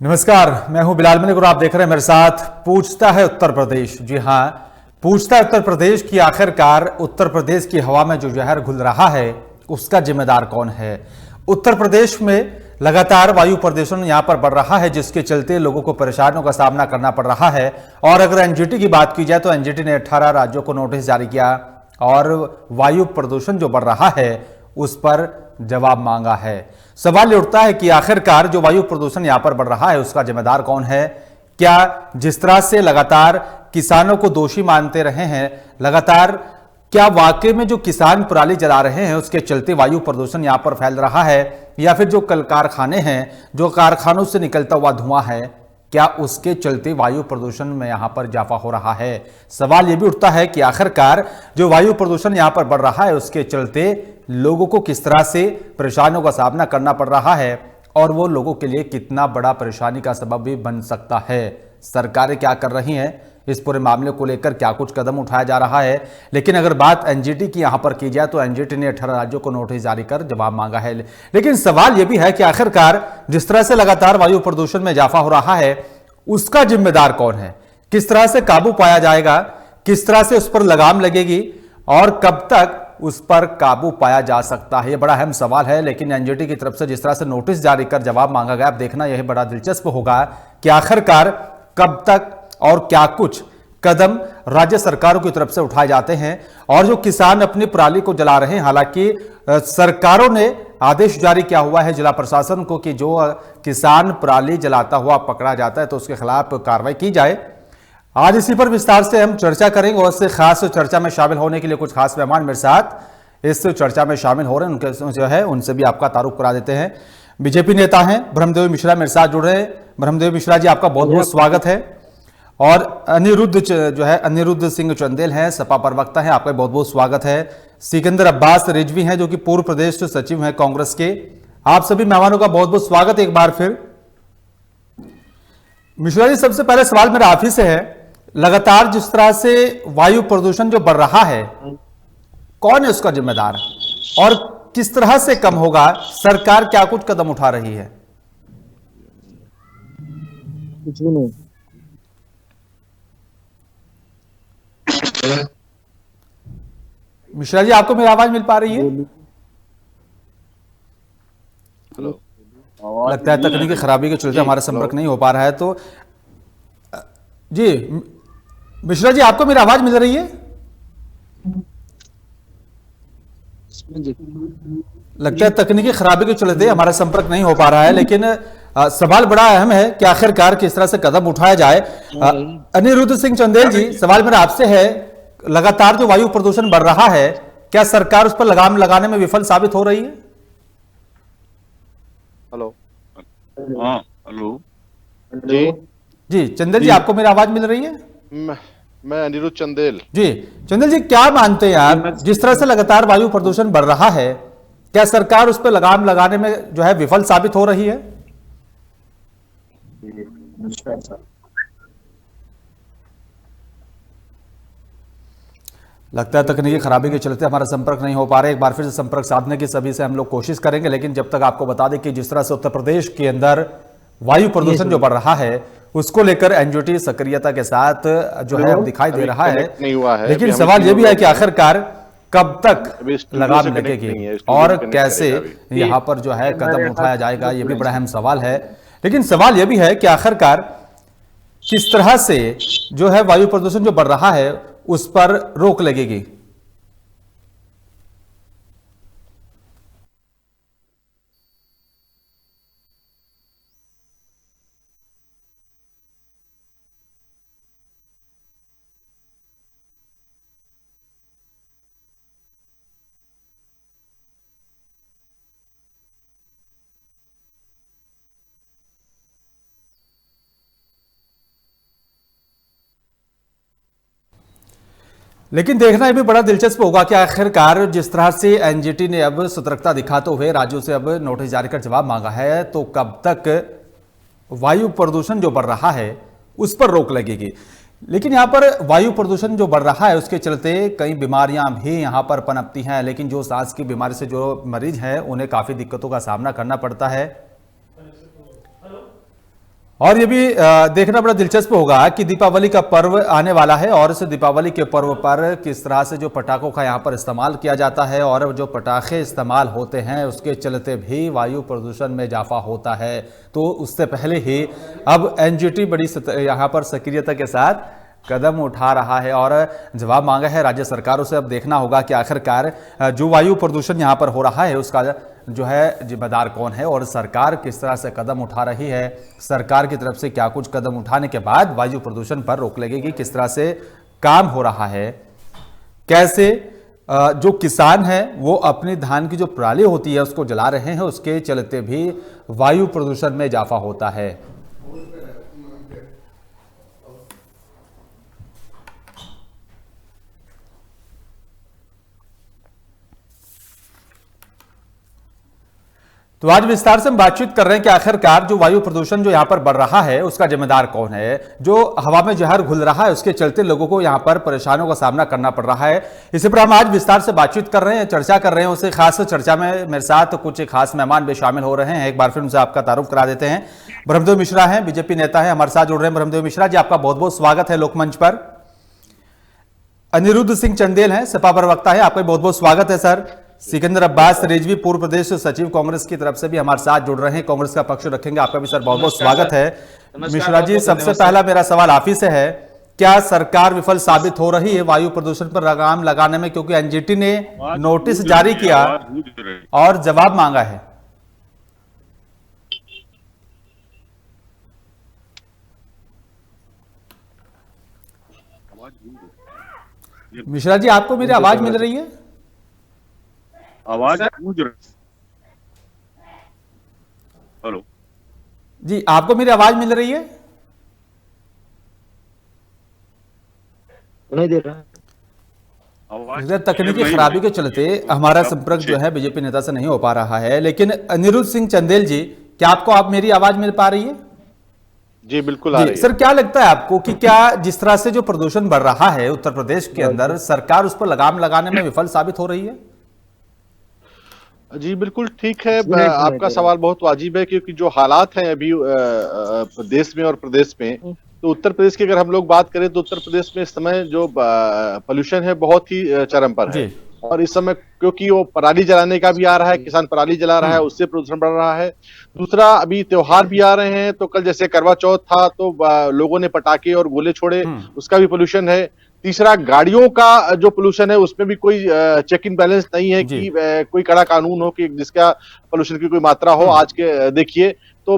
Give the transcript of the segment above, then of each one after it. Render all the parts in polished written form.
नमस्कार, मैं हूं बिलाल मलिक और आप देख रहे हैं मेरे साथ पूछता है उत्तर प्रदेश। जी हां, पूछता है उत्तर प्रदेश की आखिरकार उत्तर प्रदेश की हवा में जो जहर घुल रहा है उसका जिम्मेदार कौन है। उत्तर प्रदेश में लगातार वायु प्रदूषण यहां पर बढ़ रहा है, जिसके चलते लोगों को परेशानियों का सामना करना पड़ रहा है। और अगर एनजीटी की बात की जाए तो एनजीटी ने 18 राज्यों को नोटिस जारी किया और वायु प्रदूषण जो बढ़ रहा है उस पर जवाब मांगा है। सवाल ये उठता है कि आखिरकार जो वायु प्रदूषण यहां पर बढ़ रहा है उसका जिम्मेदार कौन है। क्या जिस तरह से लगातार किसानों को दोषी मानते रहे हैं, लगातार क्या वाकई में जो किसान पराली जला रहे हैं उसके चलते वायु प्रदूषण यहां पर फैल रहा है, या फिर जो कल कारखाने हैं, जो कारखानों से निकलता हुआ धुआं है, क्या उसके चलते वायु प्रदूषण में यहां पर इजाफा हो रहा है। सवाल यह भी उठता है कि आखिरकार जो वायु प्रदूषण यहां पर बढ़ रहा है उसके चलते लोगों को किस तरह से परेशानियों का सामना करना पड़ रहा है और वो लोगों के लिए कितना बड़ा परेशानी का सबब भी बन सकता है। सरकारें क्या कर रही हैं, इस पूरे मामले को लेकर क्या कुछ कदम उठाया जा रहा है। लेकिन अगर बात एनजीटी की यहां पर की जाए तो एनजीटी ने 18 राज्यों को नोटिस जारी कर जवाब मांगा है। लेकिन सवाल यह भी है कि आखिरकार जिस तरह से लगातार वायु प्रदूषण में इजाफा हो रहा है उसका जिम्मेदार कौन है, किस तरह से काबू पाया जाएगा, किस तरह से उस पर लगाम लगेगी और कब तक उस पर काबू पाया जा सकता है। यह बड़ा अहम सवाल है। लेकिन एनजीटी की तरफ से जिस तरह से नोटिस जारी कर जवाब मांगा गया, अब देखना यह बड़ा दिलचस्प होगा कि आखिरकार कब तक और क्या कुछ कदम राज्य सरकारों की तरफ से उठाए जाते हैं। और जो किसान अपनी पराली को जला रहे हैं, हालांकि सरकारों ने आदेश जारी किया हुआ है जिला प्रशासन को कि जो किसान पराली जलाता हुआ पकड़ा जाता है तो उसके खिलाफ कार्रवाई की जाए। आज इसी पर विस्तार से हम चर्चा करेंगे और इससे खास चर्चा में शामिल होने के लिए कुछ खास मेहमान मेरे साथ इस चर्चा में शामिल हो रहे हैं। उनके जो है उनसे भी आपका तारुफ करा देते हैं। बीजेपी नेता हैं ब्रह्मदेव मिश्रा मेरे साथ जुड़ रहे हैं। ब्रह्मदेव मिश्रा जी, आपका बहुत बहुत स्वागत है। और अनिरुद्ध सिंह चंदेल हैं, सपा प्रवक्ता हैं, आपका बहुत बहुत स्वागत है। सिकंदर अब्बास रिजवी हैं जो कि पूर्व प्रदेश सचिव हैं कांग्रेस के। आप सभी मेहमानों का बहुत बहुत स्वागत एक बार फिर। मिश्रा जी, सबसे पहले सवाल मेरा आप ही से है, लगातार जिस तरह से वायु प्रदूषण जो बढ़ रहा है कौन है उसका जिम्मेदार और किस तरह से कम होगा, सरकार क्या कुछ कदम उठा रही है। कुछ भी नहीं। मिश्रा जी, आपको मेरी आवाज मिल पा रही है? हेलो, लगता है तकनीकी खराबी के चलते हमारा संपर्क नहीं हो पा रहा है। तो जी मिश्रा जी, आपको मेरी आवाज मिल रही है? लगता है तकनीकी खराबी के चलते हमारा संपर्क नहीं हो पा रहा है। लेकिन सवाल बड़ा अहम है कि आखिरकार किस तरह से कदम उठाया जाए। अनिरुद्ध सिंह चंदेल जी, सवाल मेरा आपसे है, लगातार जो वायु प्रदूषण बढ़ रहा है क्या सरकार उस पर लगाम लगाने में विफल साबित हो रही है? हेलो। हाँ, हेलो जी चंदेल जी, आपको मेरी आवाज मिल रही है? मैं अनिरुद्ध चंदेल। जी चंदेल जी, क्या मानते हैं आप, जिस तरह से लगातार वायु प्रदूषण बढ़ रहा है क्या सरकार उस पर लगाम लगाने में जो है विफल साबित हो रही है? लगता है तकनीकी खराबी के चलते हमारा संपर्क नहीं हो पा रहा है। एक बार फिर से संपर्क साधने की सभी से हम लोग कोशिश करेंगे। लेकिन जब तक आपको बता दें कि जिस तरह से उत्तर प्रदेश के अंदर वायु प्रदूषण जो बढ़ रहा है उसको लेकर एनजीटी सक्रियता के साथ जो है दिखाई दे रहा है। लेकिन सवाल यह भी है कि आखिरकार कब तक लगाम लगेगी और कैसे यहाँ पर जो है कदम उठाया जाएगा, ये भी बड़ा अहम सवाल है। लेकिन सवाल यह भी है कि आखिरकार किस तरह से जो है वायु प्रदूषण जो बढ़ रहा है उस पर रोक लगेगी। लेकिन देखना यह भी बड़ा दिलचस्प होगा कि आखिरकार जिस तरह से एनजीटी ने अब सतर्कता दिखाते हुए राज्यों से अब नोटिस जारी कर जवाब मांगा है, तो कब तक वायु प्रदूषण जो बढ़ रहा है उस पर रोक लगेगी। लेकिन यहाँ पर वायु प्रदूषण जो बढ़ रहा है उसके चलते कई बीमारियां भी यहाँ पर पनपती हैं। लेकिन जो सांस की बीमारी से जो मरीज हैं उन्हें काफ़ी दिक्कतों का सामना करना पड़ता है। और ये भी देखना बड़ा दिलचस्प होगा कि दीपावली का पर्व आने वाला है और इस दीपावली के पर्व पर किस तरह से जो पटाखों का यहाँ पर इस्तेमाल किया जाता है और जो पटाखे इस्तेमाल होते हैं उसके चलते भी वायु प्रदूषण में इजाफा होता है। तो उससे पहले ही अब एनजीटी बड़ी यहाँ पर सक्रियता के साथ कदम उठा रहा है और जवाब मांगा है राज्य सरकारों से। अब देखना होगा कि आखिरकार जो वायु प्रदूषण यहाँ पर हो रहा है उसका जो है जिम्मेदार कौन है और सरकार किस तरह से कदम उठा रही है। सरकार की तरफ से क्या कुछ कदम उठाने के बाद वायु प्रदूषण पर रोक लगेगी, किस तरह से काम हो रहा है, कैसे जो किसान है वो अपनी धान की जो पराली होती है उसको जला रहे हैं, उसके चलते भी वायु प्रदूषण में इजाफा होता है। तो आज विस्तार से हम बातचीत कर रहे हैं कि आखिरकार जो वायु प्रदूषण जो यहां पर बढ़ रहा है उसका जिम्मेदार कौन है। जो हवा में जहर घुल रहा है उसके चलते लोगों को यहां पर परेशानियों का सामना करना पड़ रहा है। इसी पर हम आज विस्तार से बातचीत कर रहे हैं, चर्चा कर रहे हैं। उससे खास चर्चा में मेरे साथ कुछ खास मेहमान भी शामिल हो रहे हैं। एक बार फिर उनसे आपका तारुफ करा देते हैं। ब्रह्मदेव मिश्रा हैं, बीजेपी नेता है, हमारे साथ जुड़ रहे हैं। ब्रह्मदेव मिश्रा जी, आपका बहुत बहुत स्वागत है लोकमंच पर। अनिरुद्ध सिंह चंदेल हैं, सपा प्रवक्ता है, आपका बहुत बहुत स्वागत है सर। सिकंदर अब्बास रिजवी, पूर्व प्रदेश सचिव कांग्रेस की तरफ से भी हमारे साथ जुड़ रहे हैं, कांग्रेस का पक्ष रखेंगे, आपका भी सर बहुत बहुत स्वागत है। मिश्रा जी, सबसे पहला मेरा सवाल आप ही से है, क्या सरकार विफल साबित हो रही है वायु प्रदूषण पर लगाम लगाने में? क्योंकि एनजीटी ने नोटिस जारी किया और जवाब मांगा है। मिश्रा जी, आपको मेरी आवाज मिल रही है? आवाज गूंज रही। हेलो जी, आपको मेरी आवाज मिल रही है? नहीं दे रहा आवाज तकनीकी खराबी के चलते हमारा संपर्क जो है बीजेपी नेता से नहीं हो पा रहा है। लेकिन अनिरुद्ध सिंह चंदेल जी, क्या आपको आप मेरी आवाज मिल पा रही है? जी बिल्कुल आ रही है। सर, क्या लगता है आपको कि क्या जिस तरह से जो प्रदूषण बढ़ रहा है उत्तर प्रदेश के अंदर, सरकार उस पर लगाम लगाने में विफल साबित हो रही है? जी बिल्कुल ठीक है। आपका सवाल बहुत वाजिब है, क्योंकि जो हालात हैं अभी देश में और प्रदेश में, तो उत्तर प्रदेश की अगर हम लोग बात करें तो उत्तर प्रदेश में इस समय जो पोल्यूशन है बहुत ही चरम पर है। और इस समय क्योंकि वो पराली जलाने का भी आ रहा है, किसान पराली जला रहा है, उससे प्रदूषण बढ़ रहा है। दूसरा, अभी त्योहार भी आ रहे हैं, तो कल जैसे करवा चौथ था तो लोगों ने पटाखे और गोले छोड़े, उसका भी पोल्यूशन है। तीसरा, गाड़ियों का जो पोल्यूशन है उसमें भी कोई चेक इन बैलेंस नहीं है कि कोई कड़ा कानून हो कि जिसका पोल्यूशन की कोई मात्रा हो। आज के देखिए तो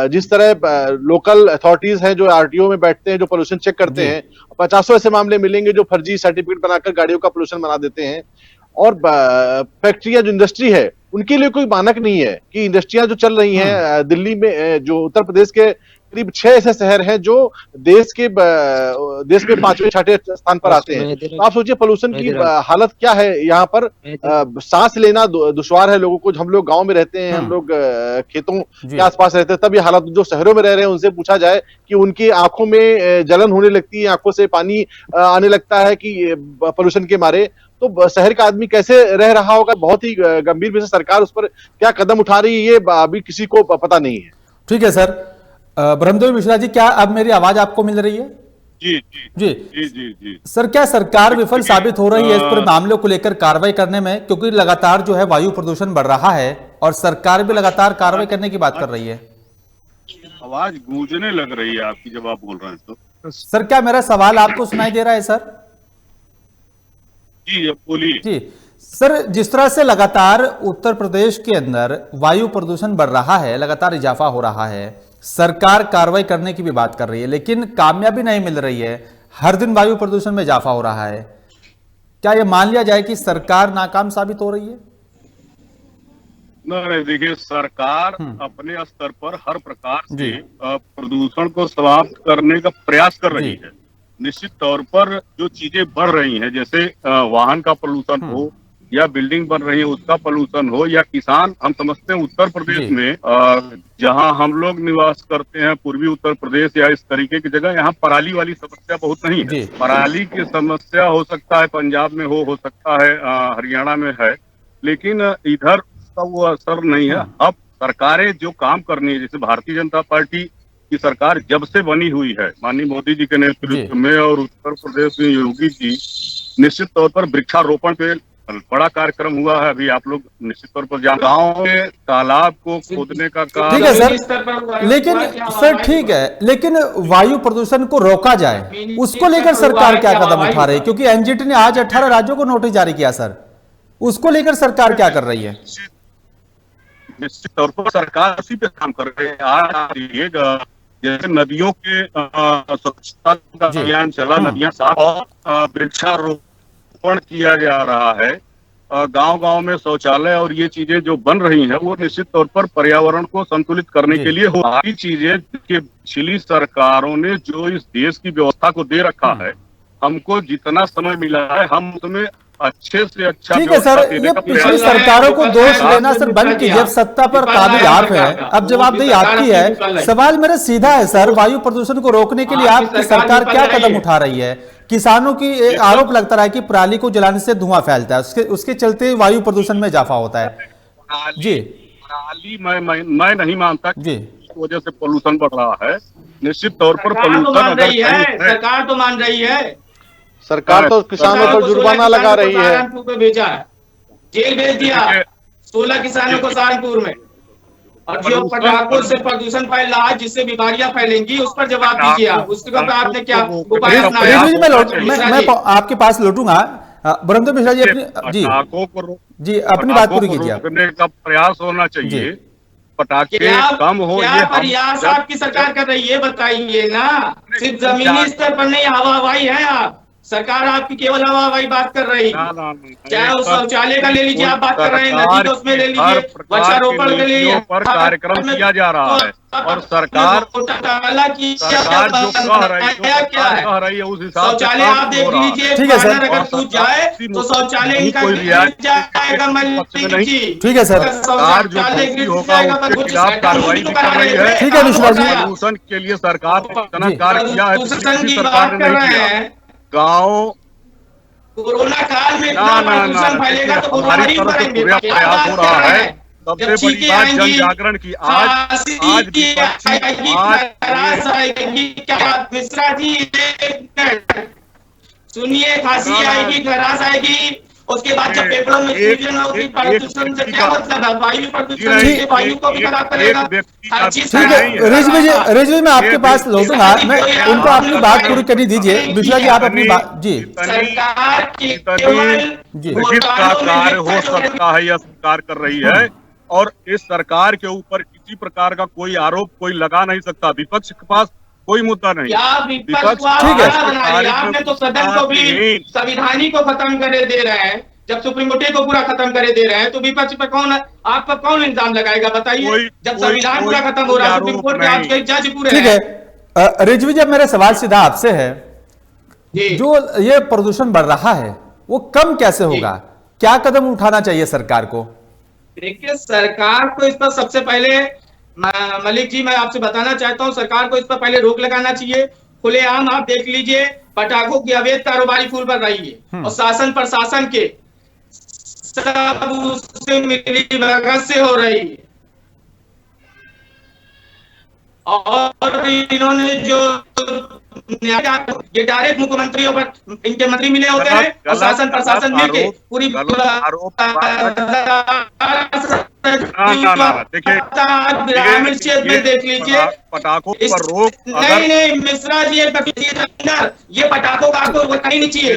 जिस तरह लोकल अथॉरिटीज हैं जो आरटीओ में बैठते हैं, जो पोल्यूशन चेक करते हैं, 50 ऐसे मामले मिलेंगे जो फर्जी सर्टिफिकेट बनाकर गाड़ियों का पोल्यूशन बना देते हैं। और फैक्ट्रियां, जो इंडस्ट्री है, उनके लिए कोई मानक नहीं है कि इंडस्ट्रियां जो चल रही हैं दिल्ली में, जो उत्तर प्रदेश के करीब 6 ऐसे शहर हैं जो देश में 5वें 6ठे स्थान पर आते हैं। तो आप सोचिए पोल्यूशन की हालत क्या है यहाँ पर। सांस लेना दुश्वार है लोगों को। हम लोग गांव में रहते हैं, हम लोग खेतों के आसपास रहते हैं, तब ये हालत। जो शहरों में रह रहे हैं उनसे पूछा जाए कि उनकी आंखों में जलन होने लगती है, आंखों से पानी आने लगता है कि पोल्यूशन के मारे। तो शहर का आदमी कैसे रह रहा होगा, बहुत ही गंभीर विषय। सरकार उस पर क्या कदम उठा रही है ये अभी किसी को पता नहीं है। ठीक है सर। ब्रह्मदेव मिश्रा जी, क्या अब मेरी आवाज आपको मिल रही है? जी जी जी जी जी जी। सर, क्या सरकार विफल साबित हो रही है इस पर मामलों को लेकर कार्रवाई करने में? क्योंकि लगातार जो है वायु प्रदूषण बढ़ रहा है और सरकार भी लगातार कार्रवाई करने की बात कर रही है। आवाज गूंजने लग रही है आपकी जब आप बोल रहे हैं तो। सर, क्या मेरा सवाल आपको सुनाई दे रहा है सर? जी बोलिए। जी सर, जिस तरह से लगातार उत्तर प्रदेश के अंदर वायु प्रदूषण बढ़ रहा है, लगातार इजाफा हो रहा है, सरकार कार्रवाई करने की भी बात कर रही है, लेकिन कामयाबी नहीं मिल रही है। हर दिन वायु प्रदूषण में इजाफा हो रहा है। क्या यह मान लिया जाए कि सरकार नाकाम साबित हो रही है? नहीं, देखिए, सरकार अपने स्तर पर हर प्रकार से प्रदूषण को समाप्त करने का प्रयास कर रही है। निश्चित तौर पर जो चीजें बढ़ रही हैं, जैसे वाहन का पोल्यूशन हो या बिल्डिंग बन रही है उसका पोल्यूशन हो, या किसान, हम समझते हैं उत्तर प्रदेश में जहां हम लोग निवास करते हैं, पूर्वी उत्तर प्रदेश या इस तरीके की जगह, यहाँ पराली वाली समस्या बहुत नहीं है। पराली की समस्या हो सकता है पंजाब में हो सकता है हरियाणा में है, लेकिन इधर उसका वो असर नहीं है। अब सरकारें जो काम करनी है, जैसे भारतीय जनता पार्टी की सरकार जब से बनी हुई है माननीय मोदी जी के नेतृत्व में और उत्तर प्रदेश में योगी जी, निश्चित तौर पर वृक्षारोपण पे बड़ा कार्यक्रम हुआ है। अभी आप लोग निश्चित तौर पर गाँव में तालाब को खोदने का काम, ठीक है सर, लेकिन सर ठीक है, लेकिन वायु प्रदूषण को रोका जाए उसको लेकर सरकार क्या कदम उठा रही है? क्योंकि एनजीटी ने आज 18 राज्यों को नोटिस जारी किया सर, उसको लेकर सरकार क्या कर रही है? निश्चित तौर पर सरकार उसी पे काम कर रही है। आज जैसे नदियों के स्वच्छता का अभियान चला, नदियां साफ और वृक्षारोपण किया जा रहा है, गांव-गांव में शौचालय और ये चीजें जो बन रही हैं वो निश्चित तौर पर पर्यावरण को संतुलित करने के लिए हो रही चीजें कि पिछली सरकारों ने जो इस देश की व्यवस्था को दे रखा है, हमको जितना समय मिला है हम उसमें अच्छे से अच्छा, ठीक है सर, ये पिछली सरकारों को दोष देना सर बंद कीजिए। सत्ता पर काबिल आप है, अब जवाबदेही आपकी है। सवाल मेरा सीधा है सर, वायु प्रदूषण को रोकने के लिए आपकी सरकार क्या कदम उठा रही है? किसानों की आरोप लगता रहा है कि पराली को जलाने से धुआं फैलता है, उसके चलते वायु प्रदूषण में इजाफा होता है। जी, पराली मैं नहीं मानता जी, इस वजह से पोल्यूशन बढ़ रहा है। निश्चित तौर पर पोल्यूशन सरकार तो मान रही है, सरकार तो किसानों पर जुर्माना लगा रही है। सहारनपुर को भेजा है, जेल भेज दिया 16 किसानों को सहारनपुर में, और जो पटाखों से प्रदूषण फैल रहा है जिससे बीमारियां फैलेंगी उस पर जवाब दीजिए आप। उसके बाद आपने क्या उपाय अपनाया? मैं आपके पास लौटूंगा। बरंदर मिश्रा जी जी अपनी बात पूरी कीजिए। रोकने का प्रयास होना चाहिए, पटाखे कम हो। क्या प्रयास आपकी सरकार कर रही है बताइए ना, सिर्फ जमीनी स्तर पर नहीं, हवा हवाई है आप सरकार, आपकी केवल हवा हवाई बात कर रही है। चाहे उस शौचालय का ले लीजिए, आप बात कर रहे हैं, नदी का उसमें ले लीजिए, वृक्षारोपण के लिए कार्यक्रम किया जा रहा है और सरकार जो कह रही है उस हिसाब से शौचालय आप देख लीजिए। ठीक है सर, अगर टूट जाए तो शौचालय ठीक है सर, सरकार जो दोषी होगा उसके खिलाफ कार्रवाई भी कर रही है। ठीक है मिश्रा जी, प्रदूषण के लिए सरकार ने इतना कार्य किया है, सरकार ने नहीं किया। गाँव कोरोना काल में प्रदूषण फैलेगा तो हमारी तरफ से पूरा प्रयास हो रहा है। सबसे बड़ी बात जन जागरण की आज मिश्रा जी सुनिए, खांसी आएगी, खराश आएगी, उसके बाद जब पेपरों में प्रदूषण से क्या मतलब है? वायु प्रदूषण से वायु को भी खराब करेगा। ठीक है रिजवी मैं आपके पास लौटूंगा, मैं उनको अपनी बात पूरी करनी दीजिए। मिश्रा जी आप अपनी बात। जी, सरकार की का कार्य हो सकता है, यह सरकार कर रही है और इस सरकार के ऊपर किसी प्रकार का कोई आरोप कोई लगा नहीं सकता। विपक्ष के पास कोई मुद्दा नहीं। विपक्ष ठीक है, आपने तो सदन को भी संविधानिक को खत्म करे दे रहे हैं, जब सुप्रीम कोर्ट को पूरा खत्म करे दे रहे हैं तो विपक्ष पर कौन, आप पर कौन इल्जाम लगाएगा बताइए? जब संविधान पूरा खत्म हो रहा है, सुप्रीम कोर्ट के आज के जज पूरे। ठीक है रिजवी, जब मेरा सवाल सीधा आपसे है, जो ये प्रदूषण बढ़ रहा है वो कम कैसे होगा? क्या कदम उठाना चाहिए सरकार को? देखिए, सरकार को इस पर सबसे पहले मलिक जी मैं आपसे बताना चाहता हूं, सरकार को इस पर पहले रोक लगाना चाहिए। खुलेआम आप देख लीजिए, पटाखों की अवैध कारोबारी फूल पर रही है और शासन प्रशासन के सब उससे मिलीभगत से हो रही है। और इन्होंने जो ये डायरेक्ट मुख्यमंत्रियों पर इनके मंत्री मिले होते हैं और शासन प्रशासन मिलके पूरी ग्रामीण क्षेत्र में देख लीजिए पटाखों पर रोक। नहीं मिश्रा जी, ये पटाखों का आपको कहीं नहीं चाहिए।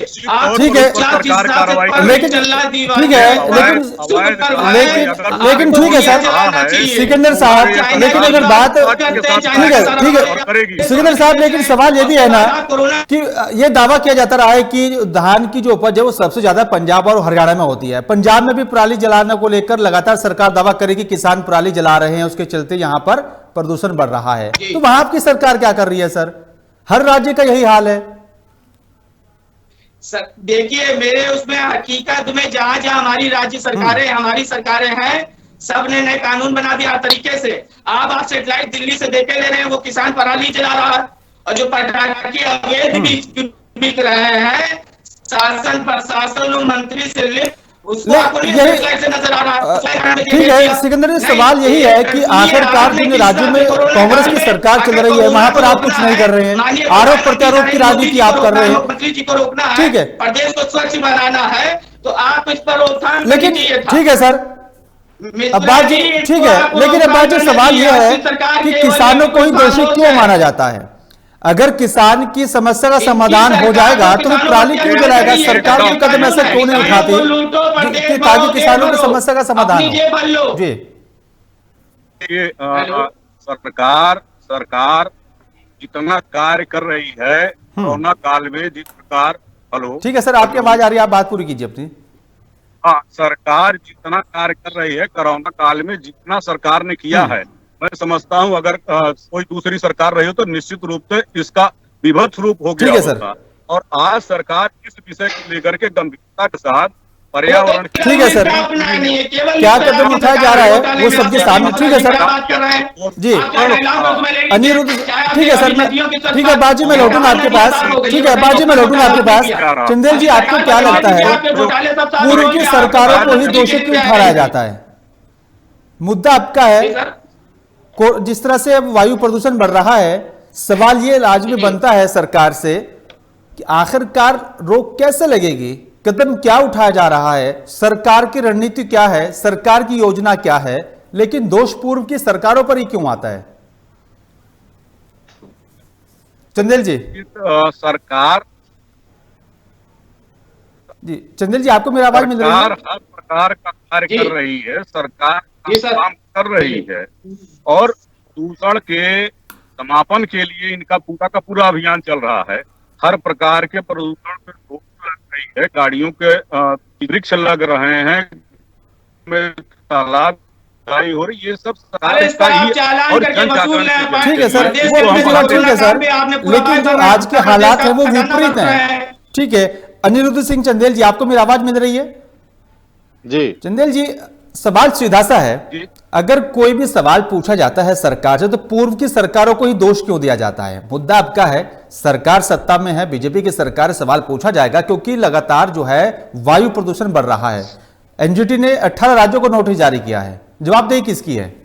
ठीक है, लेकिन ठीक है, लेकिन ठीक है सर सिकंदर साहब, लेकिन अगर बात ठीक है सिकंदर साहब, लेकिन सवाल ये भी है ना कि ये दावा किया जाता रहा है कि धान की जो उपज है वो सबसे ज्यादा पंजाब और हरियाणा में होती है। पंजाब में भी पराली जलाने को लेकर लगातार सरकार दावा करेगी, किसान पराली जला रहे हैं, उसके चलते यहां पर प्रदूषण बढ़ रहा है। तो वहां आपकी सरकार क्या कर रही है सर? हर राज्य का यही हाल है। देखिए, मेरे उसमें हकीकत में जहां जहां हमारी राज्य सरकारें हमारी सरकारें हैं, सब ने नए कानून बना दिया तरीके से। आप सेटेलाइट दिल्ली से देखे ले रहे हैं, वो किसान पराली जला रहा है और जो पटाखे अवैध बिक रहे हैं, शासन प्रशासन और मंत्री से उसको आपको नहीं यही स्लाइड से नजर आ रहा है। ठीक है सिकंदर जी, सवाल यही है कि आखिरकार जिन राज्यों में कांग्रेस की सरकार चल रही है वहां पर आप कुछ नहीं कर रहे हैं, आरोप प्रत्यारोप की राजनीति आप कर रहे हैं। मुख्यमंत्री जी को रोकना है, ठीक है, प्रदेश को स्वच्छ बनाना है, तो आप इस पर रोकथाम लेकिन कीजिए था। ठीक है सर, अब्बास जी ठीक है, लेकिन अब्बास जी सवाल यह है कि किसानों को ही दोषी क्यों माना जाता है? अगर किसान की समस्या का समाधान हो जाएगा तो वो पराली क्यों जलाएगा? सरकार कोई कदम ऐसा क्यों नहीं उठाती ताकि किसानों की समस्या का समाधान हो? जी ये सरकार जितना कार्य कर रही है कोरोना काल में, जिस प्रकार हेलो ठीक है सर, आपकी आवाज आ रही है, आप बात पूरी कीजिए अपनी। हाँ, सरकार जितना कार्य कर रही है कोरोना काल में, जितना सरकार ने किया है, मैं समझता हूं अगर कोई दूसरी सरकार रही हो तो निश्चित रूप से इसका विभत्स रूप हो गया होगा। और आज सरकार इस विषय को लेकर के गंभीरता के साथ पर्यावरण, ठीक है सर, क्या कदम उठाया जा रहा है वो सबके सामने। ठीक है सर जी, अनिरुद्ध ठीक है सर, मैं ठीक है बाजी में लौटूंगा आपके पास। ठीक है बाजी में लौटूंगा आपके पास। चंदेल जी आपको क्या लगता है पूर्व की सरकारों को ही दोषी क्यों ठहराया जाता है? मुद्दा आपका है, जिस तरह से अब वायु प्रदूषण बढ़ रहा है, सवाल ये आज में बनता है सरकार से कि आखिरकार रोक कैसे लगेगी, कदम क्या उठाया जा रहा है, सरकार की रणनीति क्या है, सरकार की योजना क्या है, लेकिन दोष पूर्व की सरकारों पर ही क्यों आता है? चंदेल जी सरकार जी, चंदेल जी आपको मेरी आवाज मिल रही है? हर प्रकार का कार्य कर रही है, सरकार काम कर रही है और दूषण के समापन के लिए इनका पूरा का पूरा अभियान चल रहा है। हर प्रकार के प्रदूषण पर रोक लग रही है, गाड़ियों के वृक्ष लग रहे हैं, तालाब हो रही, ये सब ठीक है सर, ठीक है सर, लेकिन जो आज के हालात है वो विपरीत हैं। ठीक है अनिरुद्ध सिंह चंदेल जी, आपको मेरी आवाज मिल रही है? जी चंदेल जी, सवाल सीधा सा है, अगर कोई भी सवाल पूछा जाता है सरकार से तो पूर्व की सरकारों को ही दोष क्यों दिया जाता है? मुद्दा आपका है, सरकार सत्ता में है, बीजेपी की सरकार, सवाल पूछा जाएगा क्योंकि लगातार जो है वायु प्रदूषण बढ़ रहा है। एनजीटी ने 18 राज्यों को नोटिस जारी किया है, जवाबदेही किसकी है?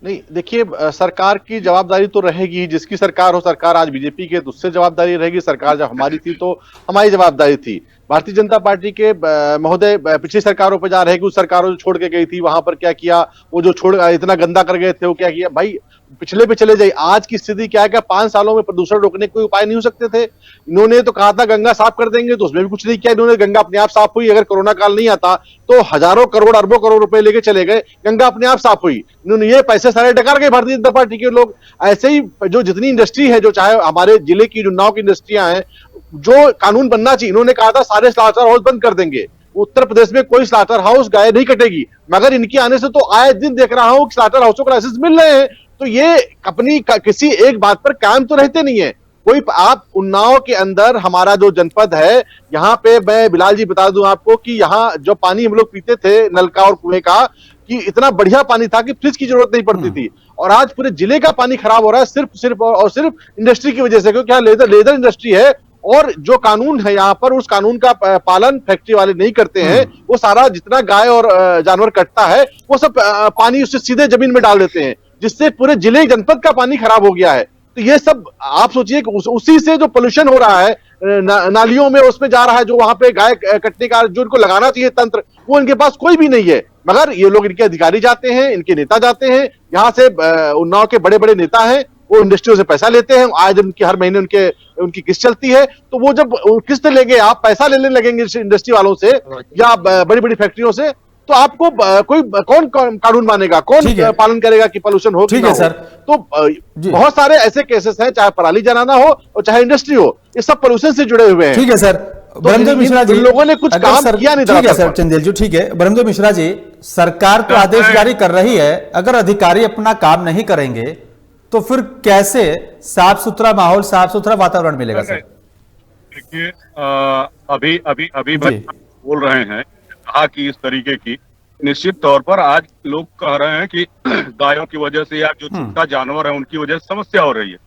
नहीं देखिए, सरकार की जवाबदारी तो रहेगी ही, जिसकी सरकार हो, सरकार आज बीजेपी के तो उससे जवाबदारी रहेगी, सरकार जब हमारी थी तो हमारी जवाबदारी थी। भारतीय जनता पार्टी के महोदय पिछली सरकारों पर जा रहे कि उस सरकारों जो छोड़ के गई थी वहां पर क्या किया, वो जो छोड़ इतना गंदा कर गए थे वो क्या किया। भाई पिछले पे चले जाइए, आज की स्थिति क्या है, क्या 5 सालों में प्रदूषण रोकने के कोई उपाय नहीं हो सकते थे? इन्होंने तो कहा था गंगा साफ कर देंगे, तो उसमें भी कुछ नहीं किया इन्होंने। गंगा अपने आप साफ हुई, अगर कोरोना काल नहीं आता तो हजारों करोड़ अरबों करोड़ रुपए लेके चले गए, गंगा अपने आप साफ हुई। इन्होंने ये पैसे सारे डकार गए भारतीय जनता पार्टी के लोग। ऐसे ही जो जितनी इंडस्ट्री है, जो चाहे हमारे जिले की उन्नाव की इंडस्ट्रियां हैं, जो कानून बनना चाहिए, इन्होंने कहा था सारे स्लाटर हाउस बंद कर देंगे, उत्तर प्रदेश में कोई स्लाटर हाउस गाय नहीं कटेगी, मगर इनके आने से तो आए दिन देख रहा हूं कि स्लाटर हाउसों को लाइसेंस मिल रहे हैं। तो ये अपनी किसी एक बात पर कायम तो रहते नहीं है कोई। आप उन्नाव के अंदर हमारा जो जनपद है, यहाँ पे मैं बिलाल जी बता दूं आपको कि यहाँ जो पानी हम लोग पीते थे नलका और कुएं का, कि इतना बढ़िया पानी था कि फ्रिज की जरूरत नहीं पड़ती थी, और आज पूरे जिले का पानी खराब हो रहा है सिर्फ इंडस्ट्री की वजह से, क्योंकि यहाँ लेदर इंडस्ट्री है, और जो कानून है यहाँ पर उस कानून का पालन फैक्ट्री वाले नहीं करते हैं। वो सारा जितना गाय और जानवर कटता है वो सब पानी उससे सीधे जमीन में डाल देते हैं, जिससे पूरे जिले जनपद का पानी खराब हो गया है। तो ये सब आप सोचिए कि उसी से जो पोल्यूशन हो रहा है नालियों में, उसमें जा रहा है, जो वहां पे गाय कटने का जो इनको लगाना चाहिए तंत्र, वो इनके पास कोई भी नहीं है। मगर ये लोग, इनके अधिकारी जाते हैं, इनके नेता जाते हैं, यहाँ से उन्नाव के बड़े बड़े नेता हैं, वो इंडस्ट्रियों से पैसा लेते हैं, आज उनकी हर महीने उनकी किस्त चलती है, तो वो जब किस्त लेंगे, आप पैसा लेने लगेंगे इंडस्ट्री वालों से या बड़ी बड़ी फैक्ट्रियों से, तो आपको कोई कौन कानून मानेगा, कौन पालन करेगा कि पोल्यूशन हो? ठीक है सर। तो बहुत सारे ऐसे केसेस हैं, चाहे पराली जलाना हो और चाहे इंडस्ट्री हो, ये सब पोल्यूशन से जुड़े हुए हैं। ठीक है सर, ब्रह्मदेव मिश्रा जी, लोगों ने कुछ काम किया नहीं। ठीक है सर चंदेल जी, ठीक है ब्रह्मदेव मिश्रा जी, सरकार तो आदेश जारी कर रही है, अगर अधिकारी अपना काम नहीं करेंगे तो फिर कैसे साफ सुथरा माहौल, साफ सुथरा वातावरण मिलेगा सर? देखिए अभी बोल रहे हैं कहा कि इस तरीके की निश्चित तौर पर आज लोग कह रहे हैं कि गायों की वजह से या जो छोटा जानवर है उनकी वजह से समस्या हो रही है।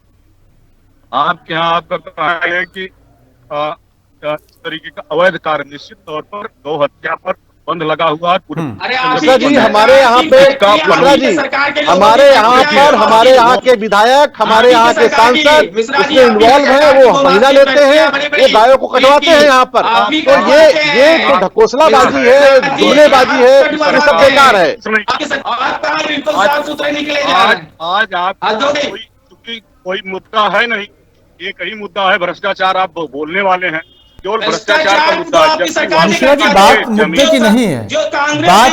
आपके यहाँ आपका कहना है कि इस तरीके का अवैध कार्य निश्चित तौर पर गौ हत्या पर प्रतिबंध लगा हुआ है पूरे। अरे मिश्रा जी हमारे यहाँ पे, मिश्रा जी हमारे यहाँ पर हमारे यहाँ के विधायक, हमारे यहाँ के सांसद इसमें इन्वॉल्व हैं, वो महीना लेते हैं, वो गायों को कटवाते हैं यहाँ पर। तो ये जो ढकोसलाबाजी है, जुमलेबाजी है, ये सब बेकार है। आज आप चूंकि कोई मुद्दा है नहीं, एक ही मुद्दा है भ्रष्टाचार, आप बोलने वाले हैं केवल भ्रष्टाचार का मुद्दा है। मिश्रा जी बात मुद्दे की नहीं है, बात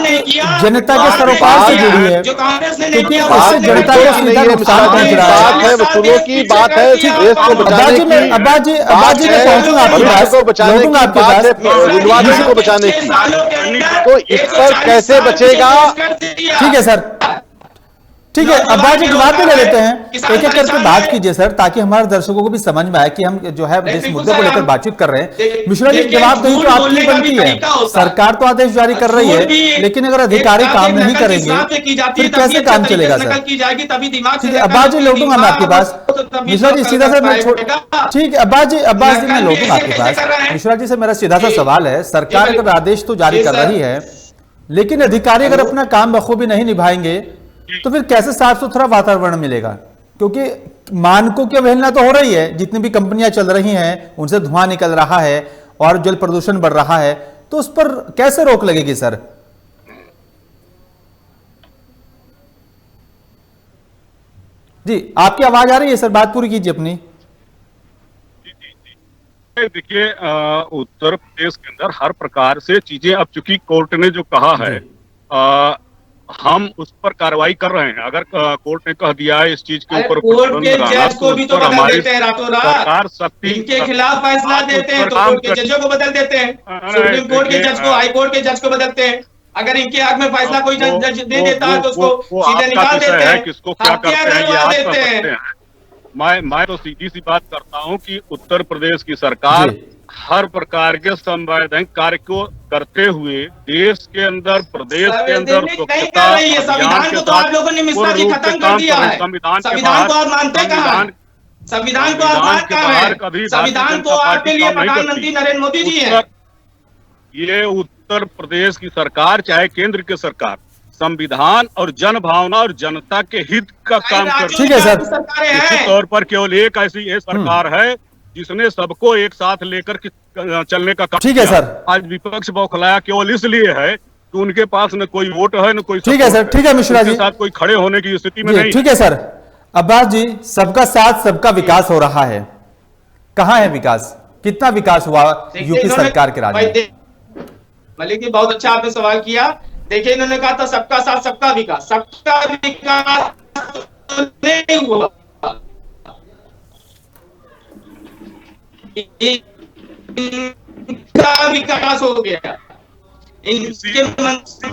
जनता के सरोकार से जुड़ी है, क्योंकि इससे जनता को सीधा नुकसान पहुंच रहा है। बात है वसूलों की, बात है देश को बचाने की, अब्बाजी मैं पहुंचूंगा आपके पास, को बचाने की, बात है विवादित को बचाने की। तो इस पर कैसे बचेगा? ठीक है सर, ठीक है, अब्बास जी जवाब भी ले लेते हैं, एक एक करके बात कीजिए सर, ताकि हमारे दर्शकों को भी समझ में आए कि हम जो है जिस मुद्दे को लेकर बातचीत कर रहे हैं। मिश्रा जी जवाब दें तो आपकी बनती है, सरकार तो आदेश जारी कर रही है, लेकिन अगर अधिकारी काम नहीं करेंगे फिर कैसे काम चलेगा सर? ठीक है अब्बास जी लौटूंगा मैं आपके पास। मिश्रा जी सीधा सा मैं ठीक है अब्बास जी मैं लौटूंगा आपके पास। मिश्रा जी से मेरा सीधा सा सवाल है, सरकार अगर आदेश तो जारी कर रही है, लेकिन अधिकारी अगर अपना काम बखूबी नहीं निभाएंगे तो फिर कैसे साफ सुथरा वातावरण मिलेगा? क्योंकि मानकों की अवहेलना तो हो रही है, जितनी भी कंपनियां चल रही हैं उनसे धुआं निकल रहा है और जल प्रदूषण बढ़ रहा है, तो उस पर कैसे रोक लगेगी सर? जी आपकी आवाज आ रही है सर, बात पूरी कीजिए अपनी। देखिए उत्तर प्रदेश के अंदर हर प्रकार से चीजें, अब चूंकि कोर्ट ने जो कहा है हम उस पर कार्रवाई कर रहे हैं। अगर कोर्ट ने कह दिया है इस चीज के ऊपर कोर्ट के जज को भी तो बदल देते हैं रातों रात, सरकार सख्ती इनके खिलाफ फैसला देते हैं तो कोर्ट के जजों को बदल देते हैं, सुप्रीम कोर्ट के जज को हाई कोर्ट के जज को बदलते हैं। अगर इनके आग में फैसला कोई जज दे देता है तो उसको सीधे निकाल देते हैं, किसको क्या करते हैं। मैं तो सीधी सी बात करता हूं कि उत्तर प्रदेश की सरकार हर प्रकार के संवैधानिक कार्य को करते हुए देश के अंदर, प्रदेश के अंदर संविधान को तो आप लोगों ने मिश्रा जी खत्म कर दिया है। संविधान को आप मानते कहाँ हैं? संविधान को आप मानते कहाँ हैं? संविधान तो आपके लिए प्रधानमंत्री नरेंद्र मोदी जी हैं। ये उत्तर प्रदेश की सरकार चाहे केंद्र की सरकार संविधान और जन भावना और जनता के हित का काम करती है। ठीक है सर, निश्चित तौर पर केवल एक ऐसी ये सरकार है जिसने सबको एक साथ लेकर चलने का काम। ठीक है सर, आज विपक्ष बौखलाया केवल इसलिए है कि उनके पास न कोई वोट है न कोई। ठीक है सर, ठीक है मिश्रा जी, साथ कोई खड़े होने की स्थिति में नहीं। ठीक है सर, अब्बास जी सबका साथ सबका विकास हो रहा है, कहाँ है विकास? कितना विकास हुआ यूपी सरकार के राज में? मलिक जी बहुत अच्छा आपने सवाल किया। देखिए इन्होंने कहा था सबका साथ सबका विकास, सबका विकास नहीं हुआ। इनका विकास हो गया, इनके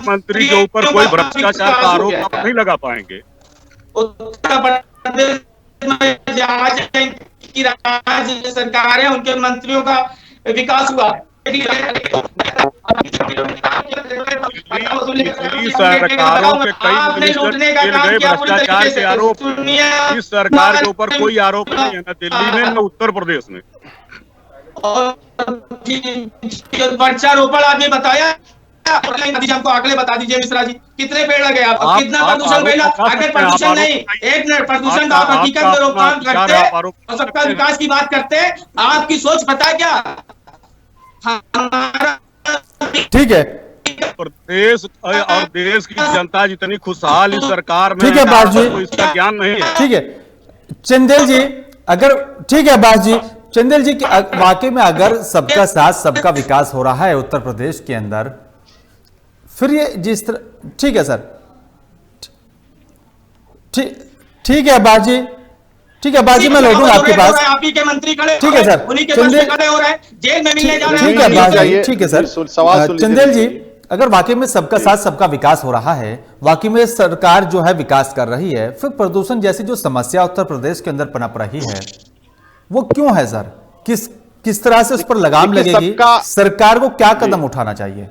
मंत्री के ऊपर कोई भ्रष्टाचार का आरोप आप नहीं लगा पाएंगे। उत्तर प्रदेश में की राज्य सरकार है, उनके मंत्रियों का विकास हुआ। सरकारों के कई मिनिस्टर जेल गए भ्रष्टाचार के आरोप। इस सरकार के ऊपर कोई आरोप नहीं है, न दिल्ली में न उत्तर प्रदेश में। वृक्षारोपण आपने बताया, हमको आंकड़े बता दीजिए मिश्रा जी, कितने पेड़ लगे आप, कितना प्रदूषण फैला? अगर प्रदूषण नहीं, एक मिनट, प्रदूषण का आप हकीकत में रोकथाम करते और सबका विकास की बात करते, आपकी सोच पता क्या? ठीक है, प्रदेश और देश की जनता जितनी खुशहाल इस सरकार में, ठीक है अब्बास जी, तो इसका ज्ञान नहीं है। ठीक है चंदेल जी, अगर ठीक है अब्बास जी, चंदेल जी वाकई में अगर सबका साथ सबका विकास हो रहा है उत्तर प्रदेश के अंदर, फिर ये जिस तरह, ठीक है सर, ठीक है अब्बास जी, ठीक है अब्बास जी मैं लौटूंगा आपके पास। आप ही के मंत्री खड़े, ठीक है सर, उन्हीं के मंत्री खड़े हो रहे हैं, जेल में मिलने जा रहे हैं। ठीक है अब्बास जी, ठीक है सर। चंदेल जी अगर वाकई में सबका साथ सबका विकास हो रहा है, वाकई में सरकार जो है विकास कर रही है, फिर प्रदूषण जैसी जो समस्या उत्तर प्रदेश के अंदर पनप रही है वो क्यों है सर? किस तरह से उस पर लगाम लगेगी? सरकार को क्या कदम उठाना चाहिए?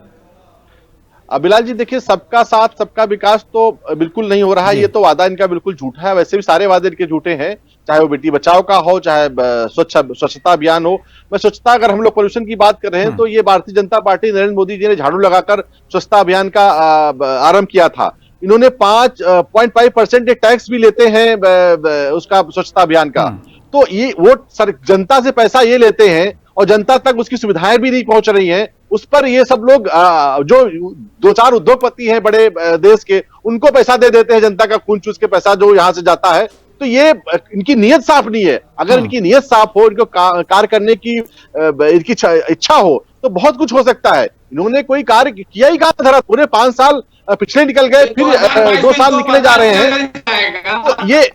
अभिलाष जी देखिए, सबका साथ सबका विकास तो बिल्कुल नहीं हो रहा है, ये तो वादा इनका बिल्कुल झूठा है। वैसे भी सारे वादे इनके झूठे हैं। चाहे वो बेटी बचाओ का हो, चाहे स्वच्छता अभियान हो। मैं स्वच्छता, अगर हम लोग पोल्यूशन की बात कर रहे हैं तो ये भारतीय जनता पार्टी, नरेंद्र मोदी जी ने झाड़ू लगाकर स्वच्छता अभियान का आरंभ किया था। इन्होंने 5.5% टैक्स भी लेते हैं उसका स्वच्छता अभियान का। तो ये वो जनता से पैसा ये लेते हैं और जनता तक उसकी सुविधाएं भी नहीं पहुंच रही हैं। उस पर ये सब लोग जो 2-4 उद्योगपति हैं बड़े देश के, उनको पैसा दे देते हैं, जनता का खून चूस के पैसा जो यहां से जाता है। तो ये इनकी नीयत साफ नहीं है। अगर इनकी नीयत साफ हो, इनको कार्य करने की इनकी इच्छा हो तो बहुत कुछ हो सकता है। इन्होंने कोई कार्य किया ही कहां धरा, पूरे 5 साल पिछले निकल गए, फिर 2 साल निकले जा रहे हैं। तो ये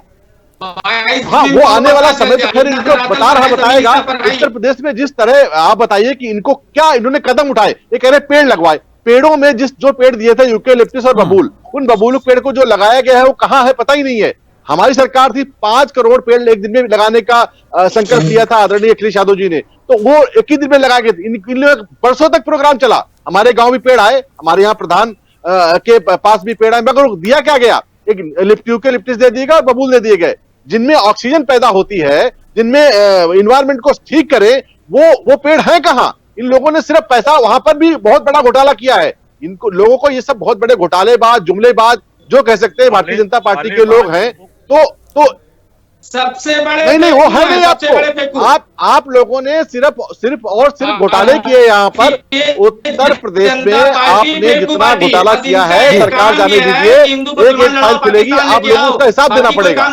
हाँ, वो आने वाला समय तो खैर इनको बताएगा। उत्तर प्रदेश में जिस तरह आप बताइए कि इनको क्या इन्होंने कदम उठाए। ये कह रहे पेड़ लगवाए, पेड़ों में जो पेड़ दिए थे यूकेलिप्टस और बबूल, उन बबूल पेड़ को जो लगाया गया है वो कहां है पता ही नहीं है। हमारी सरकार थी 5 करोड़ पेड़ एक दिन में लगाने का संकल्प लिया था आदरणीय अखिलेश यादव जी ने, तो वो एक ही दिन में लगा के इन बरसों तक प्रोग्राम चला। हमारे गांव भी पेड़ आए, हमारे यहाँ प्रधान के पास भी पेड़ आए, मगर दिया क्या गया, एक यूकेलिप्टस दे दिए गए और बबूल दे दिए गए, जिनमें ऑक्सीजन पैदा होती है, जिनमें इन्वायरमेंट को ठीक करे, वो पेड़ हैं कहां। इन लोगों ने सिर्फ पैसा, वहां पर भी बहुत बड़ा घोटाला किया है। इनको लोगों को ये सब बहुत बड़े घोटालेबाज, जुमलेबाज जो कह सकते हैं भारतीय जनता पार्टी के लोग हैं। तो सबसे बड़े नहीं वो है नहीं आपको। आप लोगों ने सिर्फ घोटाले किए यहाँ पर। उत्तर प्रदेश में आपने जितना घोटाला किया है, सरकार जाने दीजिए, एक फाइल खुलेगी, आप लोगों को उसका हिसाब देना पड़ेगा।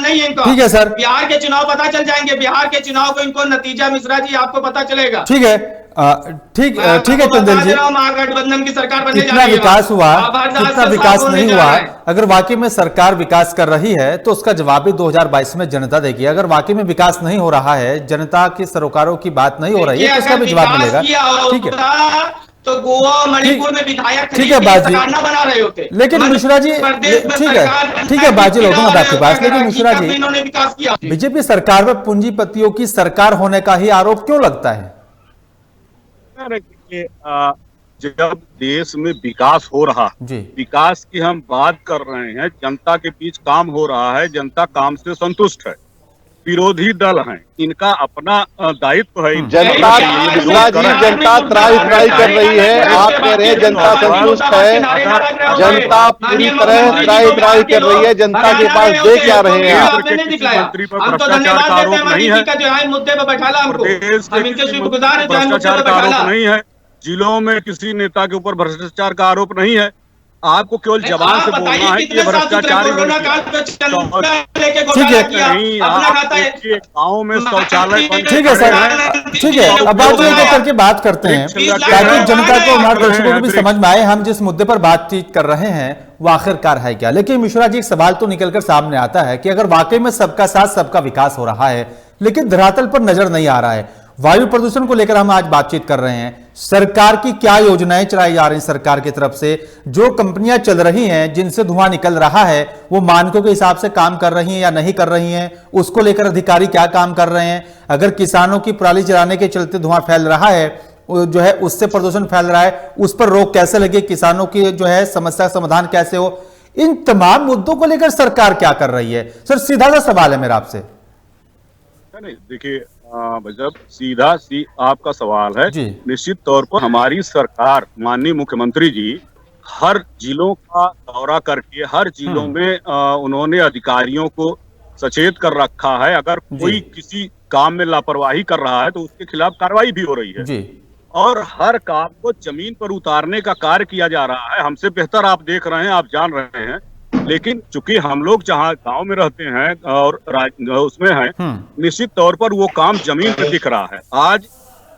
ठीक है सर, बिहार के चुनाव पता चल जाएंगे, बिहार के चुनाव को इनको नतीजा मिश्रा जी आपको पता चलेगा। ठीक है, ठीक है चंदन जी, महागठबंधन की सरकार बनने कितना विकास हुआ, कितना विकास नहीं हुआ। अगर वाकई में सरकार विकास कर रही है तो उसका जवाब भी 2022 में जनता देगी। अगर वाकई में विकास नहीं हो रहा है, जनता की सरोकारों की बात नहीं हो रही है, तो उसका भी जवाब मिलेगा। ठीक है, तो गोवा मणिपुर में विधायक ठीक है बाजी बना रहे होते, लेकिन मिश्रा जी ठीक है बाजी लोगों में आपकी बात, लेकिन मिश्रा जी इन्होंने विकास किया। बीजेपी सरकार में पूंजीपतियों की सरकार होने का ही आरोप क्यों लगता है? जब देश में विकास हो रहा है, विकास की हम बात कर रहे हैं, जनता के बीच काम हो रहा है, जनता काम से संतुष्ट है। विरोधी दल हैं, इनका अपना दायित्व है। जनता त्राही कर रही है, आप कह रहे हैं जनता संतुष्ट है। जनता पूरी तरह त्राही कर रही है। जनता के पास दे क्या रहे हैं आप? मंत्री पर भ्रष्टाचार का आरोप नहीं है, मुद्दे पर बैठा भ्रष्टाचार का आरोप नहीं है, जिलों में किसी नेता के ऊपर भ्रष्टाचार का आरोप नहीं है। आपको केवल जबान से बोलना है कि ये भ्रष्टाचारी गाँव में शौचालय। ठीक है सर, ठीक है, अब बात करके बात करते हैं ताकि जनता को, हमारे दर्शकों को भी समझ में आए हम जिस मुद्दे पर बातचीत कर रहे हैं वो आखिरकार है क्या। लेकिन मिश्रा जी, एक सवाल तो निकलकर सामने आता है कि अगर वाकई में सबका साथ सबका विकास हो रहा है, लेकिन धरातल पर नजर नहीं आ रहा है, वायु प्रदूषण को लेकर हम आज बातचीत कर रहे हैं, सरकार की क्या योजनाएं चलाई जा रही हैं सरकार की तरफ से, जो कंपनियां चल रही हैं जिनसे धुआं निकल रहा है वो मानकों के हिसाब से काम कर रही हैं या नहीं कर रही हैं, उसको लेकर अधिकारी क्या काम कर रहे हैं। अगर किसानों की पराली जलाने के चलते धुआं फैल रहा है, जो है उससे प्रदूषण फैल रहा है, उस पर रोक कैसे लगे, किसानों की जो है समस्या समाधान कैसे हो, इन तमाम मुद्दों को लेकर सरकार क्या कर रही है। सर सीधा सा सवाल है मेरा आपसे। देखिए जब सीधा आपका सवाल है, निश्चित तौर पर हमारी सरकार, माननीय मुख्यमंत्री जी हर जिलों का दौरा करके हर जिलों में उन्होंने अधिकारियों को सचेत कर रखा है। अगर कोई किसी काम में लापरवाही कर रहा है तो उसके खिलाफ कार्रवाई भी हो रही है और हर काम को जमीन पर उतारने का कार्य किया जा रहा है। हमसे बेहतर आप देख रहे हैं, आप जान रहे हैं। लेकिन चूंकि हम लोग जहाँ गांव में रहते हैं और उसमें हैं, निश्चित तौर पर वो काम जमीन पर दिख रहा है। आज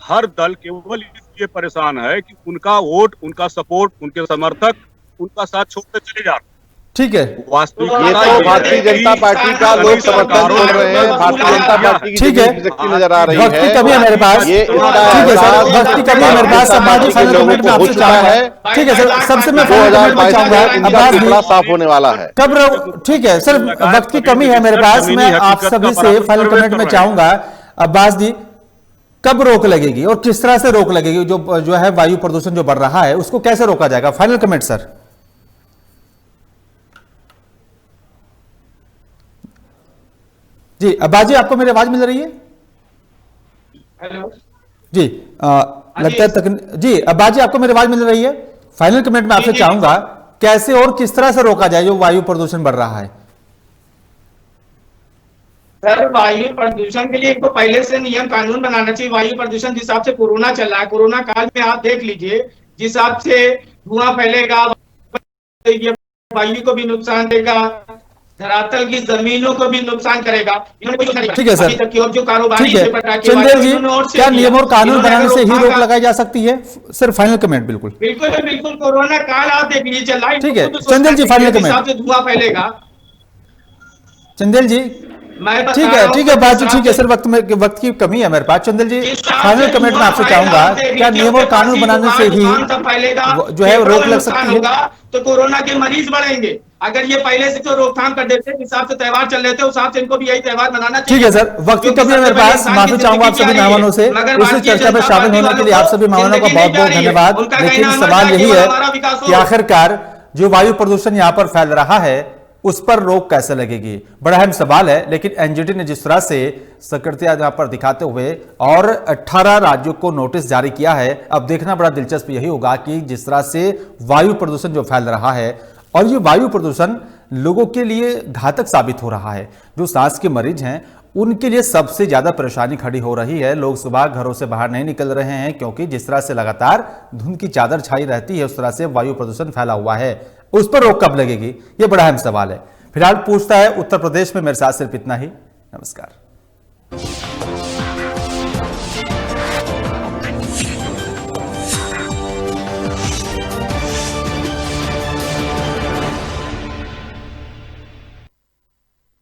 हर दल केवल इसलिए परेशान है कि उनका वोट, उनका सपोर्ट, उनके समर्थक उनका साथ छोड़ते चले जा रहे हैं। ठीक है, वास्तविक ये तो भारतीय जनता पार्टी का लोग समर्थन कर रहे हैं, भारतीय जनता पार्टी की ठीक है, शक्ति नजर आ रही वक्त की कमी है मेरे पास, ये ठीक है सर, वक्त की कमी है मेरे पास, सब बात फाइनल कमेंट में आपसे चाहूंगा। ठीक है सर, सबसे मैं फाइनल कमेंट में चाहूंगा, अब्बास बड़ा साफ होने वाला है कब, ठीक है सर, वक्त की कमी है मेरे पास, मैं आप सभी से फाइनल कमेंट में चाहूंगा अब्बास जी, कब रोक लगेगी और किस तरह से रोक लगेगी, जो है वायु प्रदूषण जो बढ़ रहा है उसको कैसे रोका जाएगा? Final comment sir. जी अब्बास जी, आपको मेरी आवाज मिल रही है? हेलो जी लगता है जी अब्बास जी, आपको मेरी आवाज मिल रही है? फाइनल कमेंट में आपसे चाहूंगा, कैसे और किस तरह से रोका जाए जो वायु प्रदूषण बढ़ रहा है? सर, वायु प्रदूषण के लिए इनको पहले से नियम कानून बनाना चाहिए। वायु प्रदूषण जिस हिसाब से कोरोना चल रहा है, कोरोना काल में आप देख लीजिए जिस हिसाब से धुआं फैलेगा, ये वायु को भी नुकसान देगा, धरातल की जमीनों को भी नुकसान करेगा। ठीक है सर, जो कारोबारी ठीक है चंदेल जी, क्या नियम और कानून बनाने से ही रोक लगाई जा सकती है? Sir final comment. बिल्कुल बिल्कुल बिल्कुल, कोरोना काल आप देख लीजिए चल रहा है। ठीक है चंदेल जी, फाइनल कमेंट। धुआं फैलेगा चंदेल जी, ठीक है बात जी, ठीक है सर, वक्त की कमी है मेरे पास। चंदेल जी, फाइनल कमेंट में आपसे चाहूंगा, क्या नियम और कानून बनाने से ही जो है रोक लग सकती है? तो कोरोना के मरीज बढ़ेंगे। अगर ये पहले से जो रोकथाम कर देते हैं, हिसाब से त्योहार चल रहे थे, उस हिसाब से इनको भी यही त्योहार मनाना चाहिए। ठीक है सर, वक्त की कमी है मेरे पास, माफी चाहूंगा आप सभी मेहमानों से। इस चर्चा में शामिल होने के लिए आप सभी मेहमानों का बहुत बहुत धन्यवाद। लेकिन सवाल यही है कि आखिरकार जो वायु प्रदूषण यहाँ पर फैल रहा है उस पर रोक कैसे लगेगी? बड़ा अहम सवाल है। लेकिन एनजीटी ने जिस तरह से सक्रियता यहाँ पर दिखाते हुए और 18 राज्यों को नोटिस जारी किया है, अब देखना बड़ा दिलचस्प यही होगा कि जिस तरह से वायु प्रदूषण जो फैल रहा है, और ये वायु प्रदूषण लोगों के लिए घातक साबित हो रहा है। जो सांस के मरीज हैं उनके लिए सबसे ज्यादा परेशानी खड़ी हो रही है। लोग सुबह घरों से बाहर नहीं निकल रहे हैं क्योंकि जिस तरह से लगातार धुंध की चादर छाई रहती है, उस तरह से वायु प्रदूषण फैला हुआ है। उस पर रोक कब लगेगी, ये बड़ा अहम सवाल है। फिलहाल पूछता है उत्तर प्रदेश में। मेरे साथ सिर्फ इतना ही। नमस्कार।